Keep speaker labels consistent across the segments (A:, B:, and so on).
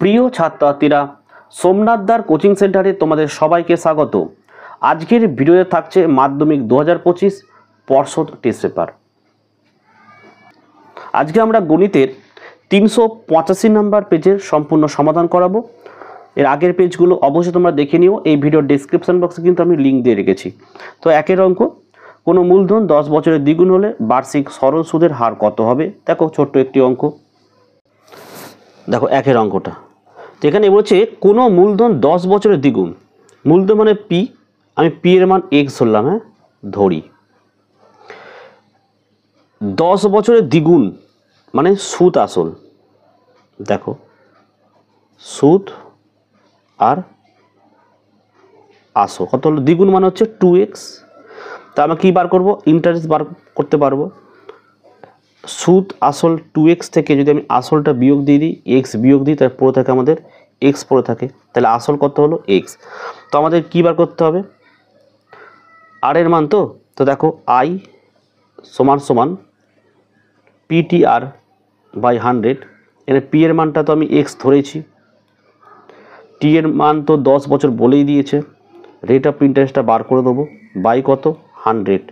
A: প্রিয় ছাত্রছাত্রীরা, সোমনাথদার কোচিং সেন্টারে তোমাদের সবাইকে স্বাগত। আজকের ভিডিওতে থাকছে মাধ্যমিক 2025 পর্ষদ টেস্ট পেপার। আজকে আমরা গণিতের 385 নম্বর পেজের সম্পূর্ণ সমাধান করাবো। এর আগের পেজগুলো অবশ্যই তোমরা দেখে নিও, এই ভিডিওর ডেসক্রিপশন বক্সে কিন্তু আমি লিঙ্ক দিয়ে রেখেছি। তো একের অঙ্ক, কোনো মূলধন 10 বছরের দ্বিগুণ হলে বার্ষিক সরল সুদের হার কত হবে? দেখো ছোট্ট একটি অঙ্ক, দেখো একের অঙ্কটা। তো এখানে বলছে কোনো মূলধন 10 বছরের দ্বিগুণ, মূলধন মানে পি, আমি পি এর মান এক্স ধরলাম, হ্যাঁ ধরি। 10 বছরের দ্বিগুণ মানে সুদ আসল, দেখো সুদ আর আসল কত হলো? দ্বিগুণ মানে হচ্ছে 2x। তা আমরা কী বার করবো? ইন্টারেস্ট বার করতে পারবো। সুদ আসল 2x থেকে যদি আমি আসলটা বিয়োগ দিয়ে দিই, x বিয়োগ দিই, তার পড়ে থাকে আমাদের x পড়ে থাকে, তাহলে আসল কত হলো? x। তো আমাদের কী বার করতে হবে? আর এর মান, তো দেখো i সমান সমান PTR বাই 100। এখানে p এর মানটা তো আমি x ধরেছি, t এর মান তো 10 বছর বলেই দিয়েছে, রেট অফ ইন্টারেস্টটা বার করে দেবো বাই কত? 100।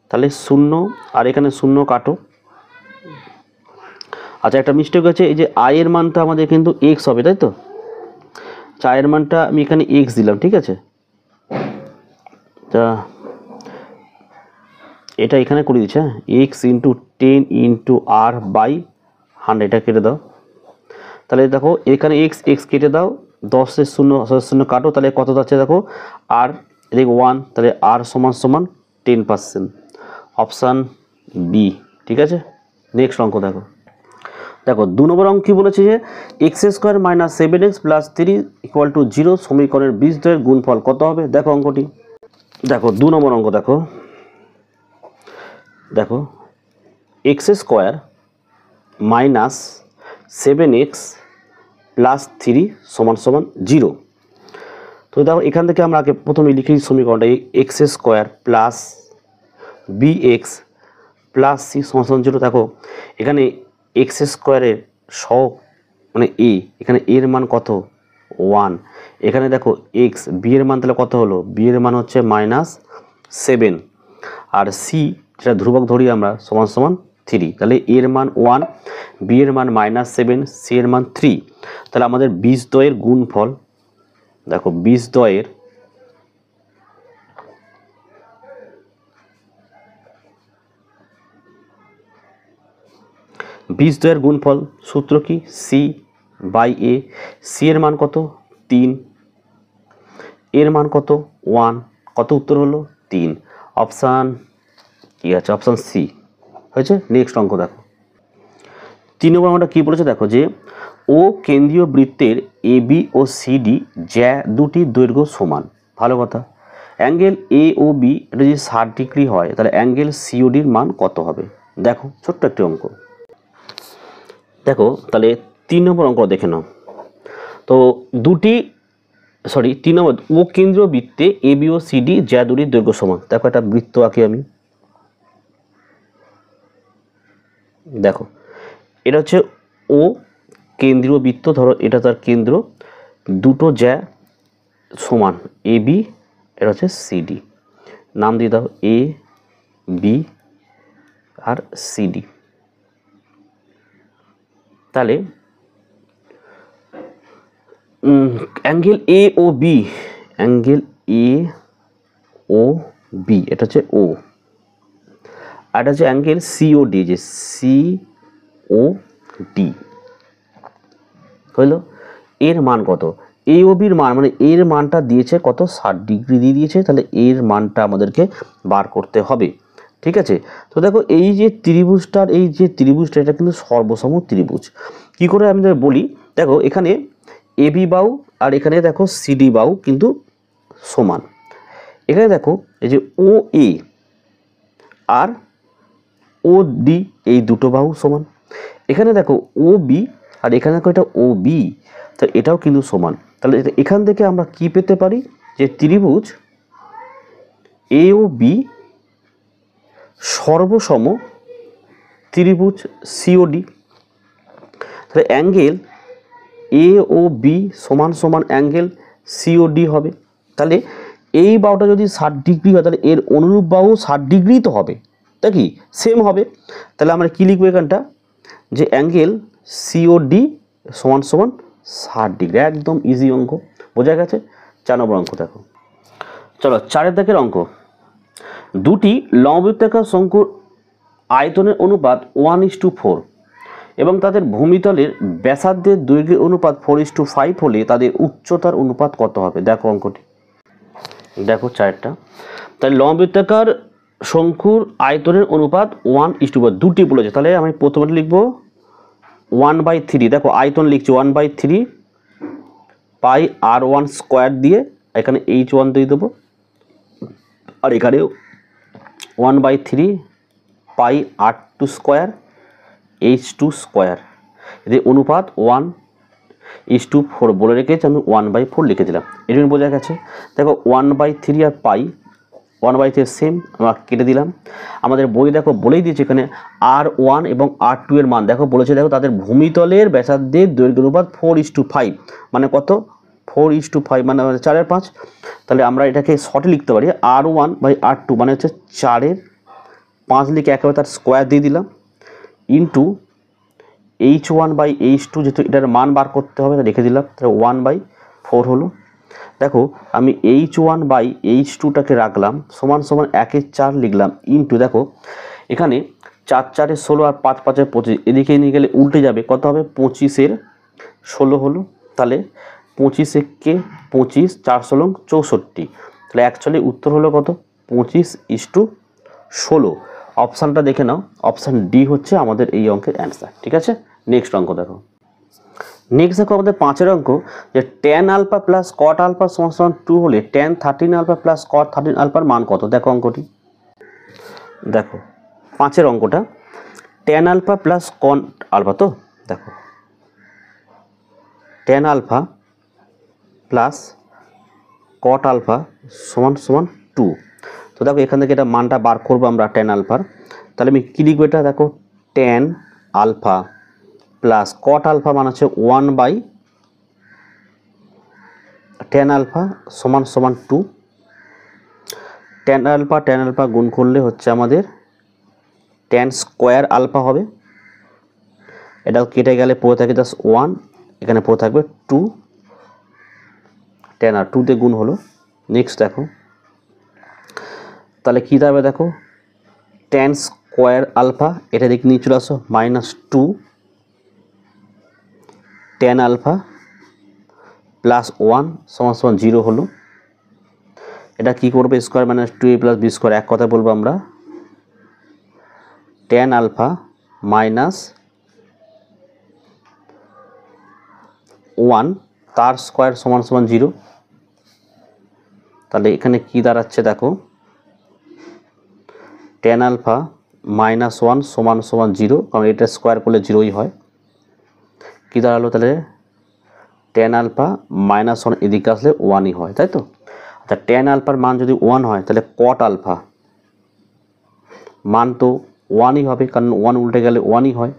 A: তাহলে 0 আর এখানে 0 কাটো। আচ্ছা, একটা মিস্টেক হয়েছে, এই যে আই এর মানটা আমাদের কিন্তু এক্স হবে, তাই তো? চায়ের মানটা আমি এখানে এক্স দিলাম, ঠিক আছে? তা এটা এখানে করে দিচ্ছে, হ্যাঁ, x into 10 into R by 100, এটা কেটে দাও। তাহলে দেখো এখানে এক্স এক্স কেটে দাও, 10-এর 0 কাটো, তাহলে কত যাচ্ছে দেখো? আর এদিকে 1, তাহলে আর সমান সমান 10%। অপশান বি, ঠিক আছে। নেক্সট অঙ্ক দেখো। দেখো 2 নম্বর অঙ্ক কী বলেছে যে x² minus 7x plus 3 equal to 0 সমীকরণের বীজদ্বয়ের গুণফল কত হবে? দেখো অঙ্কটি, দেখো 2 নম্বর অঙ্ক। দেখো x² মাইনাস 7x প্লাস 3 সমান সমান 0। তো দেখো এখান থেকে আমরা আগে প্রথমে লিখি সমীকরণটা, x² plus bx plus c সমান সমান 0। দেখো এখানে x² সহগ মানে a, এখানে এর মান কত? 1। এখানে দেখো x, b এর মান তাহলে কত হলো? b এর মান হচ্ছে -7, আর c যেটা ধ্রুবক ধরি আমরা সমান সমান 3। তাহলে এর মান 1, b এর মান -7, c এর মান 3। তাহলে আমাদের বীজদ্বয়ের গুণফল, দেখো বীজদ্বয়ের গুণফল সূত্র কি? C by A. সি এর মান কত? 3, এর মান কত? 1। কত উত্তর হলো? 3। অপশান কি আছে? অপশান সি হয়েছে। নেক্সট অঙ্ক দেখো, 3 নম্বর অঙ্কটা কী বলেছে দেখো, যে ও কেন্দ্রীয় বৃত্তের এ বি ও সিডি জ্যা দুটি দৈর্ঘ্য সমান। ভালো কথা। অ্যাঙ্গেল এ ও বি এটা যদি 60 ডিগ্রি হয়, তাহলে অ্যাঙ্গেল সিওডির মান কত হবে? দেখো ছোট্ট একটি অঙ্ক। দেখো তাহলে 3 নম্বর অঙ্ক দেখে নাও। তো 3 নম্বর, ও কেন্দ্রীয় বৃত্তে এ বি ও সিডি জ্যা দুটির দৈর্ঘ্য সমান। দেখো একটা বৃত্ত আঁকি আমি, দেখো এটা হচ্ছে ও কেন্দ্রীয় বৃত্ত, ধরো এটা তার কেন্দ্র, দুটো জ্যা সমান এ বি, এটা হচ্ছে সিডি, নাম দিয়ে দাও এ বি আর সিডি। তাহলে angle A O B, angle A O B এটা হচ্ছে ও, আর এটা হচ্ছে অ্যাঙ্গেল সিওডি, যে সিওডি হইলো। এর মান কত? এ ও বির মান মানে এর মানটা দিয়েছে কত? 60 ডিগ্রি দিয়ে দিয়েছে, তাহলে এর মানটা আমাদেরকে বার করতে হবে, ঠিক আছে। তো দেখো এই যে ত্রিভুজটার, এটা কিন্তু সর্বসম ত্রিভুজ। কি করে আমি বলি, দেখো এখানে এ বি বাহু আর এখানে দেখো সিডি বাহু কিন্তু সমান। এখানে দেখো এই যে ও এ আর ও ডি এই দুটো বাহু সমান। এখানে দেখো ও বি আর এখানে দেখো এটা ও বি, তো এটাও কিন্তু সমান। তাহলে এখান থেকে আমরা কি পেতে পারি? যে ত্রিভুজ এ ও বি সর্বসম ত্রিভুজ সিওডি। তাহলে অ্যাঙ্গেল এ ও বি সমান সমান অ্যাঙ্গেল সিওডি হবে। তাহলে এই বাহুটা যদি 60 ডিগ্রি হয় তাহলে এর অনুরূপ বাহু 60 ডিগ্রি তো হবে, তাই কি সেম হবে। তাহলে আমরা কী লিখবো এখানটা, যে অ্যাঙ্গেল সিওডি সমান সমান 60 ডিগ্রি। একদম ইজি অঙ্ক, বোঝা গেছে। 4 নম্বর অঙ্ক দেখো, চলো 4 দাগের অঙ্ক। দুটি লম্ববৃত্তাকার শঙ্কুর আয়তনের অনুপাত 1:4 এবং তাদের ভূমিতলের ব্যাসার্ধের দৈর্ঘ্যের অনুপাত 4:5 হলে তাদের উচ্চতার অনুপাত কত হবে? দেখো অঙ্কটি, দেখো 4টা। তাহলে লম্ববৃত্তাকার শঙ্কুর আয়তনের অনুপাত 1:4, দুটি বলেছে। তাহলে আমি প্রথমে লিখবো 1/3। দেখো আয়তন লিখছি 1/3 পাই r1 স্কোয়ার দিয়ে, এখানে h1 দিয়ে দেবো, আর এখানেও 1/3 পাই r2 স্কোয়ার h2 স্কোয়ার। এদের অনুপাত 1:4 বলে রেখেছি, আমি 1/4 লিখে দিলাম। এটা বোঝা গেছে। দেখো 1/3 আর পাই 1/3 সেম, আমরা কেটে দিলাম। আমাদের বই দেখো বলেই দিয়েছে এখানে r1 এবং r2 এর মান দেখো বলেছে, দেখো তাদের ভূমিতলের ব্যাসার্ধের দৈর্ঘ্য অনুপাত 4:5, মানে কত 4:5 মানে 4/5। তাহলে আমরা এটাকে শর্টে লিখতে পারি r1/r2 মানে হচ্ছে 4/5 লিখে একেবারে তার স্কোয়ার দিয়ে দিলাম, ইন্টু h1/h2, যেহেতু এটার মান বার করতে হবে রেখে দিলাম, তাহলে 1/4 হলো। দেখো আমি h1/h2টাকে রাখলাম সমান সমান 1/4 লিখলাম, ইন্টু দেখো এখানে 4×4=16 আর 5×5=25, এদিকে নিয়ে গেলে উল্টে যাবে, কত হবে 25/16 হলো। তাহলে 25 4×16 64। তাহলে অ্যাকচুয়ালি উত্তর হলো কত 25:16। অপশানটা দেখে নাও, অপশান ডি হচ্ছে আমাদের এই অঙ্কের অ্যান্সার। ঠিক আছে, নেক্সট অঙ্ক দেখো। নেক্সট দেখো আমাদের 5 অঙ্ক, যে tan alpha plus cot alpha সমান 2 হলে tan 13 আলফা প্লাস কট 13 আলফার মান কত? দেখো অঙ্কটি, দেখো 5 অঙ্কটা tan alpha plus cot alpha, তো দেখো tan alpha plus cot alpha সমান সমান 2। তো দেখো এখান থেকে এটা মানটা বার করবো আমরা tan আলফার। তাহলে আমি কী লিখবো এটা, দেখো tan alpha plus cot alpha মান হচ্ছে 1/tan আলফা সমান সমান 2। tan আলফা গুণ করলে হচ্ছে আমাদের tan স্কোয়ার আলফা হবে, এটাও কেটে গেলে পড়ে থাকে জাস্ট 1, এখানে পড়ে থাকবে 2, tan আর 2 তে গুণ হলো। নেক্সট দেখো তাহলে কী দাঁড়াবে, দেখো tan স্কোয়ার আলফা, এটা দিকে নিয়ে চলে আসো -2 tan আলফা প্লাস 1 সমান সমান 0 হলো। এটা কী করবে, square minus 2a plus B square, এক কথা বলবো আমরা tan আলফা মাইনাস 1 তার স্কোয়ার সমান সমান 0। তাহলে এখানে কি দাঁড়াচ্ছে, দেখো tan আলফা -1 সমান সমান 0, কারণ এটা স্কোয়ার করলে 0ই হয়। কী দাঁড়ালো তাহলে tan আলফা -1 এদিকে আসলে 1ই হয়, তাই তো। আচ্ছা tan আলফার মান যদি 1 হয় তাহলে কট আলফা মান তো 1ই হবে, কারণ 1 উল্টে গেলে 1ই হয়।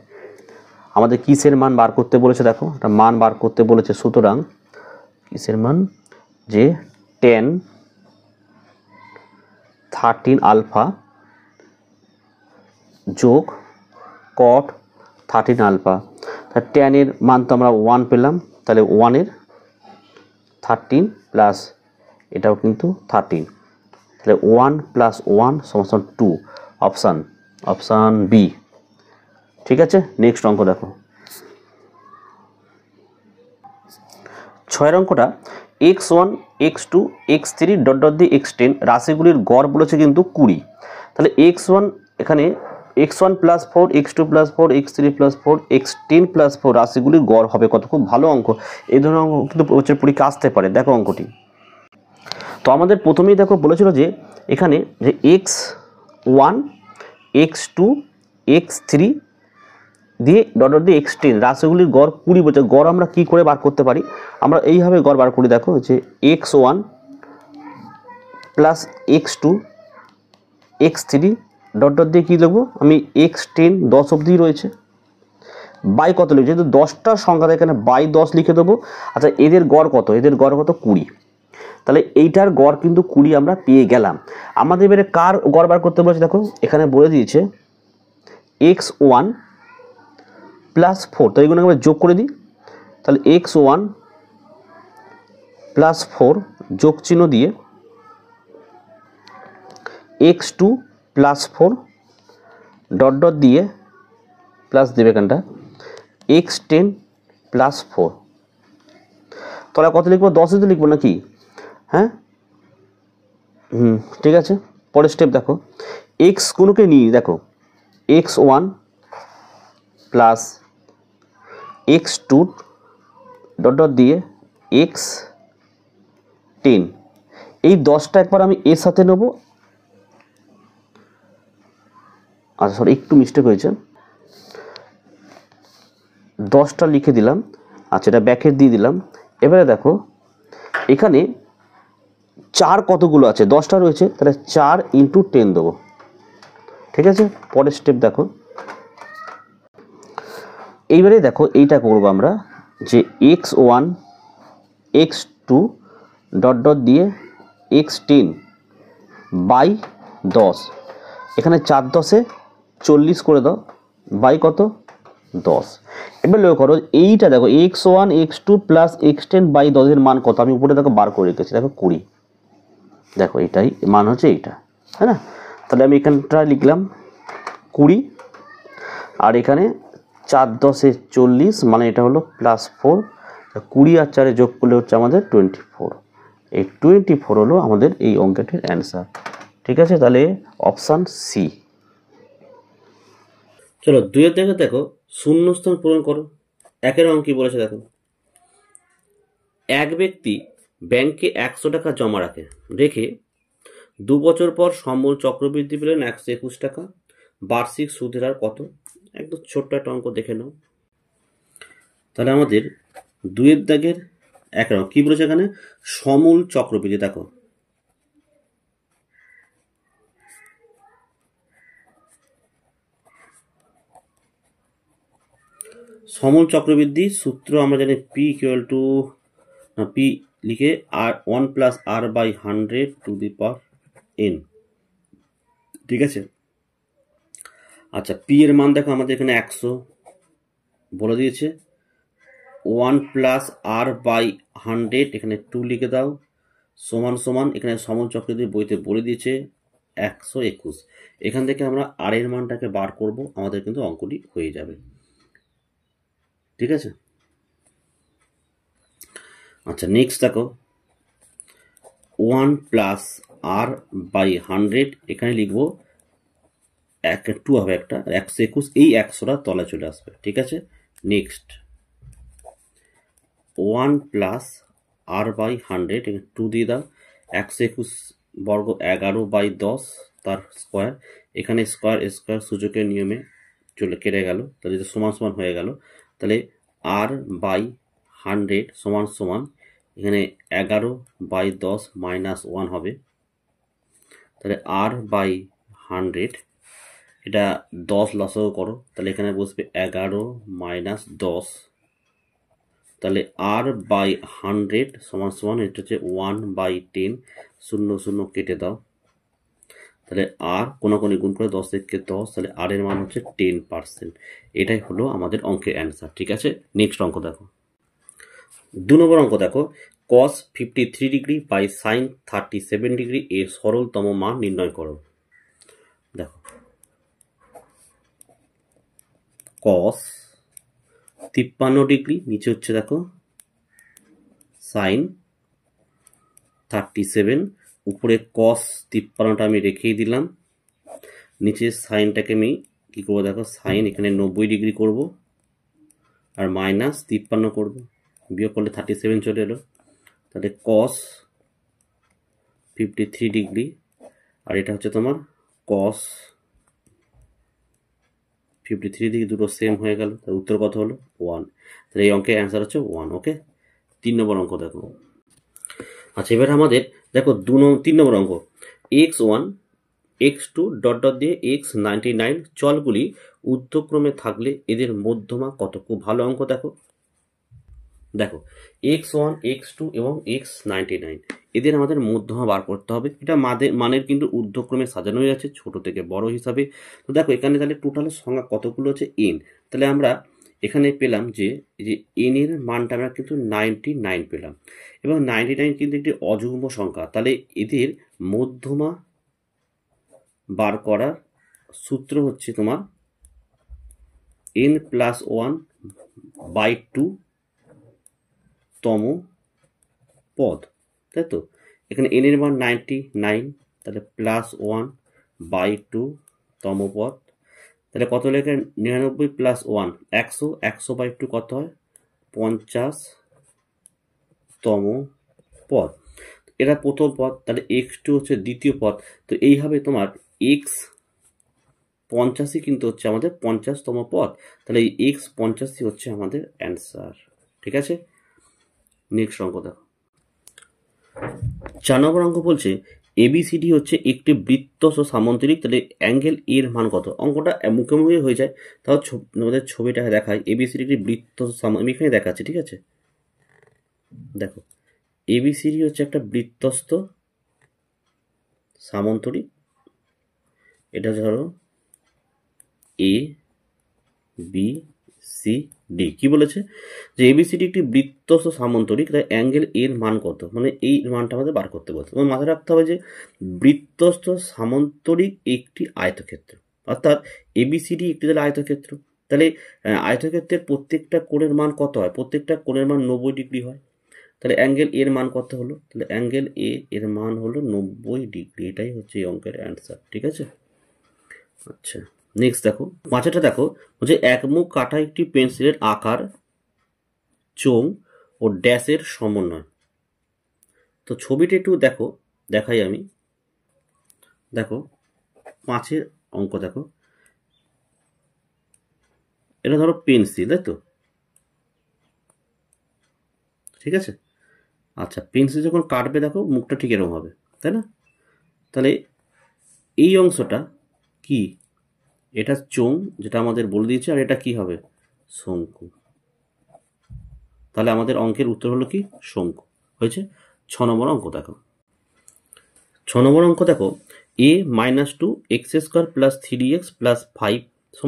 A: আমাদের কিসের মান বার করতে বলেছে, দেখো একটা মান বার করতে বলেছে, সুতরাং কিসের মান, যে tan 13 আলফা যোগ কট 13 আলফা। তা tan এর মান তো আমরা 1 পেলাম, তাহলে 1 এর 13 প্লাস এটাও কিন্তু 13, তাহলে 1 + 1 = 2, অপশান বি। ঠিক আছে, নেক্সট অঙ্ক দেখো 6 অঙ্কটা, x1 x2 x3 .. x10 রাশিগুলির গড় বলেছে কিন্তু 20। তাহলে x1 এখানে x1 + 4 x2 + 4 x3 + 4 x10 + 4 রাশিগুলির গড় হবে কত? খুব ভালো অঙ্ক, এই ধরনের অঙ্ক কিন্তু পরীক্ষা আসতে পারে। দেখো অঙ্কটি, তো আমাদের প্রথমেই দেখো বলেছিল যে এখানে যে x1 x2 x3 দিয়ে x10 রাশিগুলির গড় 20 বলছে। গড় আমরা কি করে বার করতে পারি, আমরা এইভাবে গড় বার করি, দেখো যে x1 + x2 x3 .. কী লিখবো আমি, x10 10 অবধি রয়েছে, বাই কত লিখবে, যেহেতু 10টা সংখ্যা এখানে বাই 10 লিখে দেবো। আচ্ছা এদের গড় কত, এদের গড় কত 20, তাহলে এইটার গড় কিন্তু 20 আমরা পেয়ে গেলাম। আমাদের এবারে কার গড় বার করতে বলেছে, দেখো এখানে বলে দিয়েছে x1 প্লাস 4, তো এইগুলো আমরা যোগ করে দিই। তাহলে x1 প্লাস 4 যোগ চিহ্ন দিয়ে x2 প্লাস 4 ডট ডট দিয়ে প্লাস দেবে এখানটা x10 প্লাস 4, তাহলে কত লিখবো, 10 লিখবো নাকি? হ্যাঁ ঠিক আছে। পরের স্টেপ দেখো, এক্স কোনোকে নিই, দেখো x1 plus x2 dot dot দিয়ে x10, এই 10টা একবার আমি এর সাথে নেব। আচ্ছা সরি একটু মিস্টেক হয়েছে, 10টা লিখে দিলাম। আচ্ছা এটা ব্যাকেট দিয়ে দিলাম। এবারে দেখো এখানে 4 কতগুলো আছে, 10টা রয়েছে, তাহলে 4 × 10 দেবো। ঠিক আছে, পরের স্টেপ দেখো, এইবারে দেখো এইটা করবো আমরা যে x1 x2 ডট ডট দিয়ে x10 বাই 10, এখানে 4 10 40 করে দাও, বাই কত 10। এবার লক্ষ্য করো এইটা দেখো x1 x2 plus x10 by 10 এর মান কত, আমি উপরে দেখো বার করে রেখেছি, দেখো 20, দেখো এটাই মান হচ্ছে এইটা, তাই না? তাহলে আমি এখানটা লিখলাম 20, আর এখানে 4 10 40, মানে এটা হলো প্লাস 4, 20 আর 4 যোগ করলে হচ্ছে আমাদের 24, এই 24 হলো আমাদের এই অঙ্কটির অ্যান্সার। ঠিক আছে, তাহলে অপশান সি। চলো 2-এর জায়গায় দেখো শূন্যস্থান পূরণ করো। 1-এর অঙ্ক কি বলেছে দেখো, এক ব্যক্তি ব্যাংকে 100 টাকা জমা রেখে 2 বছর পর সমূল চক্রবৃদ্ধি পেলেন 121 টাকা, বার্ষিক সুদের হার কত? একদম ছোট্ট একটা অঙ্ক দেখে নাও। তাহলে আমাদের 2-এর দাগের 1 অঙ্ক কি বলেছে, এখানে সমূল চক্রবৃদ্ধি। দেখো সমূল চক্রবৃদ্ধি সূত্র আমরা জানি পি লিখে আর 1 plus R by 100 to the power n। ঠিক আছে, আচ্ছা পি এর মান দেখো আমাদের এখানে 100 বলে দিয়েছে, 1 প্লাস আর বাই 100 এখানে 2 লিখে দাও, সমান সমান এখানে সমূল চক্রবৃদ্ধি বইতে বলে দিয়েছে 121। এখান থেকে আমরা আর এর মানটাকে বার করব, আমাদের কিন্তু অঙ্কটি হয়ে যাবে। ঠিক আছে, আচ্ছা নেক্সট দেখো 1 প্লাস আর বাই 100, এখানে লিখবো 2 হবে একটা 121, এই 100টা তলে চলে আসবে। ঠিক আছে, নেক্সট 1 প্লাস আর বাই 100 এখানে 2 দিয়ে দাও, 121 বর্গ 11 বাই 10 তার স্কোয়ার, এখানে স্কোয়ার স্কোয়ার সূচকের নিয়মে কেটে গেল, তাহলে সমান সমান হয়ে গেল। তাহলে আর বাই 100 সমান সমান এখানে 11 বাই 10 মাইনাস 1 হবে, তাহলে আর বাই 100 এটা 10 লসাগু করো, তাহলে এখানে বসবে 11 মাইনাস 10, তাহলে আর বাই 100 সমান সমান এটা হচ্ছে 1/10, 0 0 কেটে দাও, তাহলে আর কোনাকুনি গুণ করে 10 থেকে 10, তাহলে আর এর মান হচ্ছে 10%। এটাই হলো আমাদের অঙ্কের অ্যান্সার। ঠিক আছে, নেক্সট অঙ্ক দেখো 2 নম্বর অঙ্ক দেখো, cos 53 degree by sin 37 degree এর সরলতম মান নির্ণয় করো। দেখো cos 53 ডিগ্রি, নিচে হচ্ছে দেখো sin 37, উপরে cos 53টা আমি রেখেই দিলাম, নিচে সাইনটাকে আমি কি করবো দেখো, সাইন এখানে 90 ডিগ্রি করব আর মাইনাস 53 করব, বিয়োগ করলে 37 চলে এলো, তাহলে cos 53 ডিগ্রি আর এটা হচ্ছে তোমার cos 53 ডিগ্রি, দুটো সেম হয়ে গেল, তার উত্তর কত হলো 1। তাহলে এই অঙ্কের অ্যান্সার হচ্ছে 1। ওকে, 3 নম্বর অঙ্ক দেখো। আচ্ছা এবার আমাদের দেখো 3 নম্বর অঙ্ক, x1 x2 ডট ডট দিয়ে x99 চলগুলি ঊর্ধ্বক্রমে থাকলে এদের মধ্যমা কত? খুব ভালো অঙ্ক। দেখো দেখো x1 x2 এবং x99 এদের আমাদের মধ্যমা বার করতে হবে। এটা মানের কিন্তু ঊর্ধ্বক্রমে সাজানো হয়ে যাচ্ছে ছোট থেকে বড় হিসাবে। তো দেখো এখানে তাহলে টোটাল সংখ্যা কতগুলো হচ্ছে n। তাহলে আমরা এখানে পেলাম যে n এর মানটা আমরা কিন্তু 99 পেলাম, এবং 99 কিন্তু একটি অযুগ্ম সংখ্যা। তাহলে এদের মধ্যমা বার করার সূত্র হচ্ছে তোমার n+1/2 তম পদ, তাই তো? এখানে n এর মান 99, তাহলে +1/2 তম পদ। তাহলে কত লেখা? 99 + 1 100, 100/2 কত হয়? 50 তম পদ। এটা প্রথম পদ, তাহলে x2 হচ্ছে দ্বিতীয় পদ। তো এইভাবে তোমার x85 কিন্তু হচ্ছে আমাদের 50তম পদ। তাহলে এই x85 হচ্ছে আমাদের অ্যান্সার। ঠিক আছে, নেক্সট অঙ্ক দেখো। 4 নম্বর অঙ্ক বলছে ABCD হচ্ছে একটি বৃত্তস্থ সামান্তরিক, তাহলে অ্যাঙ্গেল এর মান কত? অঙ্কটা মুখে মুখে হয়ে যায়, তাও আমাদের ছবিটা দেখায়। ABCD একটি বৃত্তস্থ আমি এখানে দেখাচ্ছি, ঠিক আছে? দেখো ABCD হচ্ছে একটা বৃত্তস্থ সামান্তরিক। এটা ধরো ABCD কি বলেছে? যে ABCD একটি বৃত্তস্থ সামান্তরিক, তাই অ্যাঙ্গেল এর মান কত? মানে এই মানটা আমাদের বার করতে বলছে। তোমার মাথায় রাখতে হবে যে বৃত্তস্থ সামান্তরিক একটি আয়তক্ষেত্র, অর্থাৎ ABCD একটি তাহলে আয়তক্ষেত্র। তাহলে আয়তক্ষেত্রের প্রত্যেকটা কোণের মান কত হয়? প্রত্যেকটা কোণের মান 90 ডিগ্রি হয়। তাহলে অ্যাঙ্গেল এর মান কত হলো? তাহলে অ্যাঙ্গেল এ এর মান হলো 90 ডিগ্রি। এটাই হচ্ছে এই অঙ্কের অ্যান্সার। ঠিক আছে, আচ্ছা নেক্সট দেখো 5টা দেখো, বলছে একমুখ কাটা একটি পেন্সিলের আকার চোঙ ও ড্যাশের সমন্বয়। তো ছবিটা একটু দেখো, দেখাই আমি। দেখো 5এর অঙ্ক দেখো, এটা ধরো পেন্সিল, তাই তো? ঠিক আছে, আচ্ছা পেন্সিল যখন কাটবে দেখো মুখটা ঠিক এরকম হবে, তাই না? তাহলে এই অংশটা কি? এটা চোঙ, যেটা আমাদের বলে দিয়েছে, আর এটা কি হবে? শঙ্কু। তাহলে আমাদের অঙ্কের উত্তর হলো কি? শঙ্কু। হয়েছে। 6 নম্বর অঙ্ক দেখো। 6 নম্বর অঙ্ক দেখো, a-2 x² + 3x + 5 =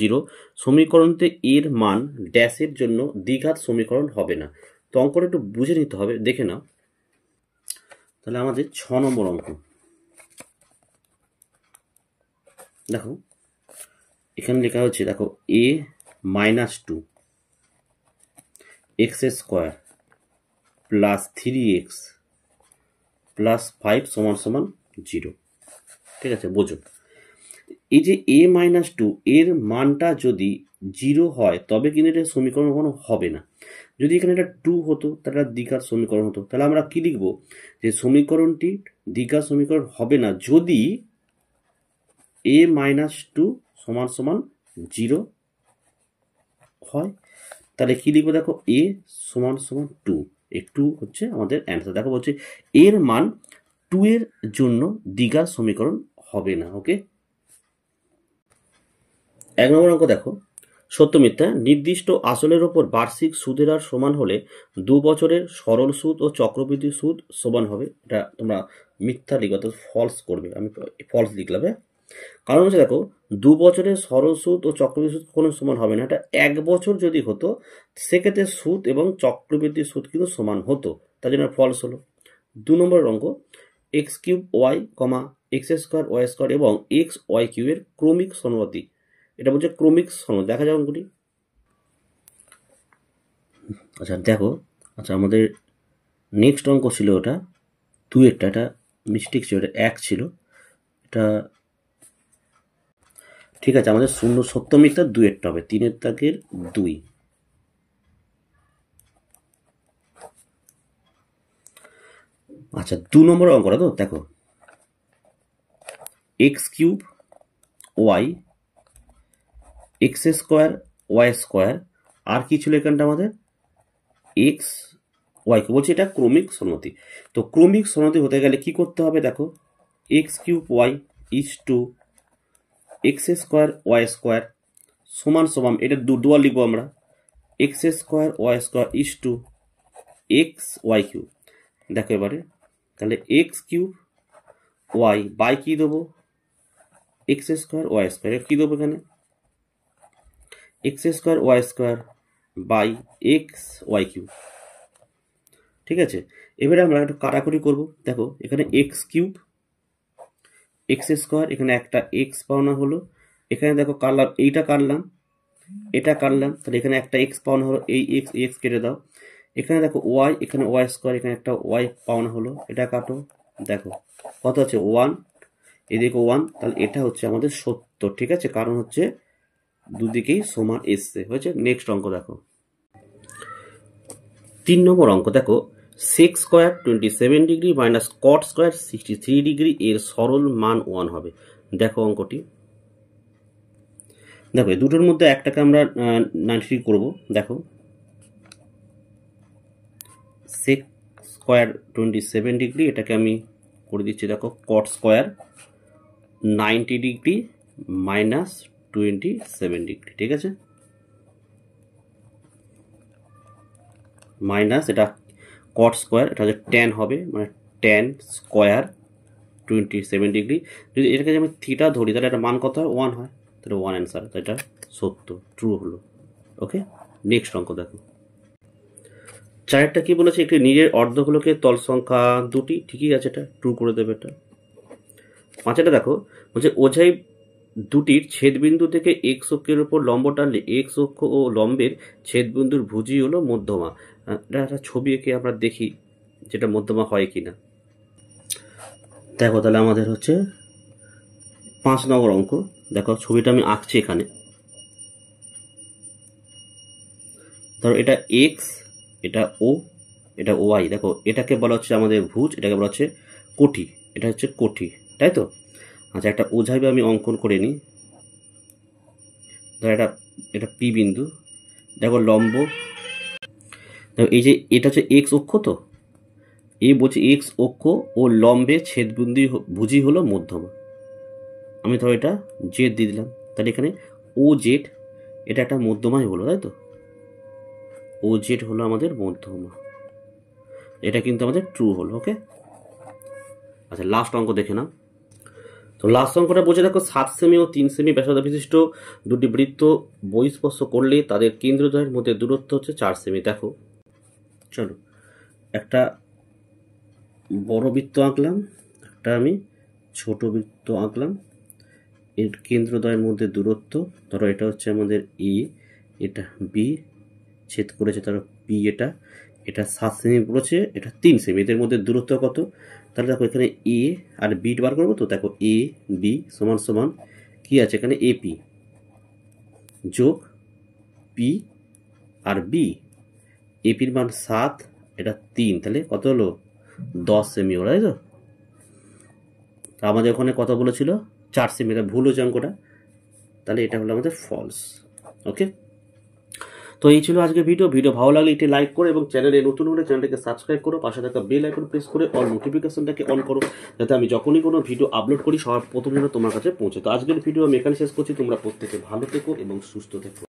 A: 0 সমীকরণতে এর মান ড্যাশের জন্য দ্বিঘাত সমীকরণ হবে না। তো অঙ্কটা একটু বুঝে নিতে হবে, দেখে নাও। তাহলে আমাদের 6 নম্বর অঙ্ক দেখো, এখানে লেখা হচ্ছে দেখো a-2 x² + 3x + 5 = 0। ঠিক আছে, বোঝো। এই যে a-2 এর মানটা যদি 0 হয় তবে কিন্তু এটা সমীকরণ কখনো হবে না। যদি এখানে এটা 2 হতো তাহলে দ্বিঘাত সমীকরণ হতো। তাহলে আমরা কি লিখব? যে সমীকরণটি দ্বিঘাত সমীকরণ হবে না যদি a-2 = 0 হয়। তাহলে কি লিখবো? দেখো a = 2, এই 2 হচ্ছে আমাদের অ্যান্সার। দেখো বলছে এর মান 2 এর জন্য দ্বিঘাত সমীকরণ হবে না। ওকে, 1 নম্বর অঙ্ক দেখো, সত্য মিথ্যা নির্দিষ্ট আসলের ওপর বার্ষিক সুদের হার সমান হলে 2 বছরের সরল সুদ ও চক্রবৃদ্ধি সুদ সমান হবে। এটা তোমরা মিথ্যা লিখবে, অর্থাৎ ফলস করবে। আমি ফলস লিখলাম। কারণ হচ্ছে দেখো 2 বছরের সরল সুদ ও চক্রবৃদ্ধি সুদ কোনো সমান হবে না। এটা 1 বছর যদি হতো সেক্ষেত্রে সুদ এবং চক্রবৃদ্ধি সুদ কিন্তু সমান হতো, তার জন্য ফলস হলো। 2 নম্বর অঙ্ক, x³ y, x² y² এবং xy³ এর ক্রমিক সমানুপাতি। এটা বলছে ক্রমিক সমানুপাতি। দেখা যাক অঙ্কটি। আচ্ছা দেখো, আচ্ছা আমাদের নেক্সট অঙ্ক ছিল ওটা 2-এরটা, এটা মিস্টেক ছিল, এটা 1 ছিল, এটা ঠিক আছে। আমাদের শূন্য সত্য মিথ্যা 2-এরটা হবে, 3-এর দাগের 2। আচ্ছা 2 নম্বর অঙ্কটা তো দেখো, x³ y, x² y², আর কি ছিল এখানটা আমাদের? x y কে বলছি, এটা ক্রমিক সমানুপাতি। তো ক্রমিক সমানুপাতি হতে গেলে কি করতে হবে? দেখো x³ y is to x square y square সমান সমান, এটা ডুয়াল লিখবো আমরা, x square y square is to x y cube. দেখো এবারে তাহলে এক্স কিউব ওয়াই বাই কী দেবো, এক্স স্কোয়ার ওয়াই স্কোয়ার, কী দেবো এখানে x square y square by x y cube. ঠিক আছে, এবারে আমরা একটু কাটাকুটি করবো। দেখো এখানে এক্স কিউব এক্স স্কোয়ার, এখানে একটা এক্স পাওনা হলো, এখানে দেখো কাটলাম, এইটা কাটলাম এটা কাটলাম, তাহলে এখানে একটা এক্স পাওনা হলো, এই এক্স এক্স কেটে দাও। এখানে দেখো ওয়াই, এখানে ওয়াই স্কোয়ার, এখানে একটা ওয়াই পাওনা হলো, এটা কাটো, দেখো কত হচ্ছে 1, এদিকে 1, তাহলে এটা হচ্ছে আমাদের 70। ঠিক আছে, কারণ হচ্ছে দুদিকেই সমান এসছে, হয়েছে। নেক্সট অঙ্ক দেখো 3 নম্বর অঙ্ক। দেখো sec square 27 degree minus cot square 63 degree এর সরল মান 1 হবে। দেখো অঙ্কটি, দেখো এই দুটোর মধ্যে একটাকে আমরা 90 ডিগ্রি করবো। দেখো সেক স্কোয়ার 27 ডিগ্রি, এটাকে আমি করে দিচ্ছি, দেখো cot square 90 degree minus 27 degree. ঠিক আছে, মাইনাস এটা কট স্কোয়ার, এটা হচ্ছে ট্যান হবে, মানে ট্যান স্কোয়ার 27 ডিগ্রি। যদি এটাকে আমি থিটা ধরি তাহলে এটা মান কত হয়, 1 হয়, তাহলে 1 অ্যান্সার, তো এটা সত্য, ট্রু হলো। ওকে, নেক্সট অঙ্ক দেখো 4টা কি বলেছে, একটি নিজের অর্ধগোলকের তল সংখ্যা 2টি, ঠিকই আছে, এটা ট্রু করে দেবে এটা। 5টা দেখো বলছে ওঝাই দুটির ছেদবিন্দু থেকে এক্স অক্ষের উপর লম্ব টানলে এক্স অক্ষ ও লম্বের ছেদবিন্দুর ভুজি হলো মধ্যমা। এটা একটা ছবি এঁকে আমরা দেখি যেটা মধ্যমা হয় কিনা। দেখো তাহলে আমাদের হচ্ছে 5 নম্বর অঙ্ক। দেখো ছবিটা আমি আঁকছি এখানে, ধরো এটা এক্স, এটা ও, এটা ওয়াই। দেখো এটাকে বলা হচ্ছে আমাদের ভুজ, এটাকে বলা হচ্ছে কোটি, এটা হচ্ছে কোটি, তাই তো। আচ্ছা একটা ওঝাই আমি অঙ্কন করে নিই, ধরো এটা পি বিন্দু, দেখো লম্ব, দেখো এই যে এটা হচ্ছে এক্স অক্ষ, তো এই বলছে এক্স অক্ষ ও লম্বে ছেদবিন্দু ভুজি হলো মধ্যমা। আমি ধরো এটা জেড দিয়ে দিলাম, তাহলে এখানে ও জেড, এটা একটা মধ্যমাই হলো, তাই তো, ও জেড হলো আমাদের মধ্যমা, এটা কিন্তু আমাদের ট্রু হলো। ওকে, আচ্ছা লাস্ট অঙ্ক দেখে নাও। তো লাস্ট অঙ্কটা বলছে দেখো 7 সেমি ও 3 সেমি ব্যাসার্ধ বিশিষ্ট দুটি বৃত্ত বহিঃস্পর্শ করলে তাদের কেন্দ্রদ্বয়ের মধ্যে দূরত্ব হচ্ছে 4 সেমি। দেখো চলো একটা বড় বৃত্ত আঁকলাম, একটা আমি ছোট বৃত্ত আঁকলাম, এর কেন্দ্রদ্বয়ের মধ্যে দূরত্ব, ধরো এটা হচ্ছে আমাদের এ, এটা বি, ছেদ করেছে তার বি, এটা 7 সেমি পড়েছে, এটা 3 সেমি, এদের মধ্যে দূরত্ব কত, তাহলে দেখো এখানে এ আর বি বার করবো, তো দেখো এ বি সমান সমান কি আছে এখানে, এপি যোগ পি আর বি, এপির মান 7, এটা 3, তাহলে কত হলো 10 সেমি হলো, তাই তো। আমাদের ওখানে কত বলেছিল 4 সেমি, এটা ভুল হয়েছে অঙ্কটা, তাহলে এটা হলো আমাদের ফলস। ওকে, তো এই ছিল আজকে ভিডিও ভালো লাগলে এটি লাইক করো এবং চ্যানেলে নতুন হলে চ্যানেলটাকে সাবস্ক্রাইব করো, পাশে থাকা বেল আইকন প্রেস করে অল নোটিফিকেশনটাকে অন করো, যাতে আমি যখনই কোনো ভিডিও আপলোড করি সবার প্রথম যেন তোমার কাছে পৌঁছে। তো আজকের ভিডিও আমি এখানে শেষ করছি, তোমরা প্রত্যেকে ভালো থেকো এবং সুস্থ থেকো।